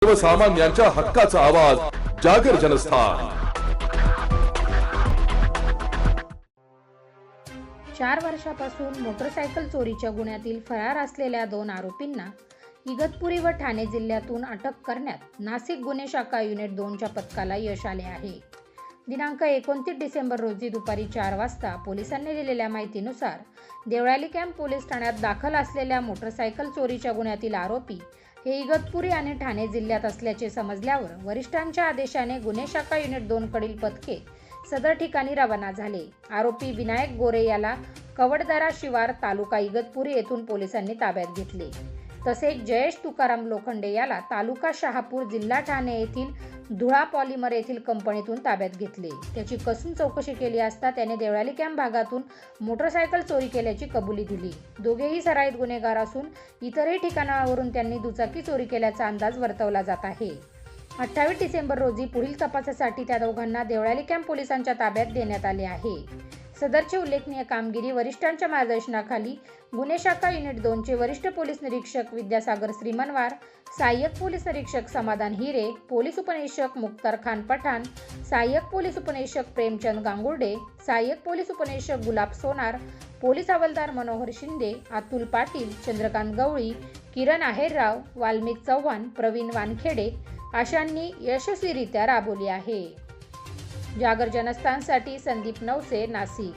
सर्वसामान्यांच्या हक्काचा आवाज जागर जनस्थान। 4 वर्षापासून मोटरसायकल चोरीच्या गुन्ह्यातील फरार असलेल्या 2 आरोपींना इगतपुरी व ठाणे जिल्ह्यातून अटक करण्यात नाशिक गुन्हे शाखा युनिट 2च्या पथकाला यश आले आहे। दिनांक 29 डिसेंबर रोजी दुपारी 4 वाजता पोलिसांनी दिलेल्या माहितीनुसार देवळाली कॅम्प पोलीस ठाण्यात दाखल असलेल्या मोटरसायकल चोरीच्या गुन्ह्यातील आरोपी हे इगतपुरी आणि ठाणे जिल्ह्यात असल्याचे समजल्यावर वरिष्ठांच्या आदेशाने गुन्हे शाखा युनिट 2 कडील पथके सदर ठिकाणी रवाना झाले। आरोपी विनायक गोरे याला कवडदरा शिवार तालुका इगतपुरी येथून पोलिसांनी ताब्यात घेतले। तसेच जयेश तुकाराम लोखंडे याला तालुका शहापूर जिल्हा ठाणे येथील धुळा पॉलिमर येथील कंपनीतून ताब्यात घेतले। त्याची कसून चौकशी केली असता त्याने देवळाली कॅम्प भागातून मोटरसायकल चोरी केल्याची कबुली दिली। दोघेही सराईत गुन्हेगार असून इतरही ठिकाणावरून त्यांनी दुचाकी चोरी केल्याचा अंदाज वर्तवला जात आहे। 28 डिसेंबर रोजी पुढील तपासासाठी त्या दोघांना देवळाली कॅम्प पोलिसांच्या ताब्यात देण्यात आले आहे। सदरची उल्लेखनीय कामगिरी वरिष्ठांच्या मार्गदर्शनाखाली गुन्हे शाखा युनिट 2चे वरिष्ठ पोलीस निरीक्षक विद्यासागर श्रीमनवार, सहाय्यक पोलीस निरीक्षक समाधान हिरे, पोलीस उपनिरीक्षक मुख्तार खान पठाण, सहाय्यक पोलीस उपनिरीक्षक प्रेमचंद गांगुर्डे, सहाय्यक पोलीस उपनिरीक्षक गुलाब सोनार, पोलीस हवालदार मनोहर शिंदे, अतुल पाटील, चंद्रकांत गवळी, किरण आहेरराव, वाल्मिक चव्हाण, प्रवीण वानखेडे अशांनी यशस्वीरित्या राबवली आहे। जागर जनस्थानसाठी संदीप नवसे, नाशिक।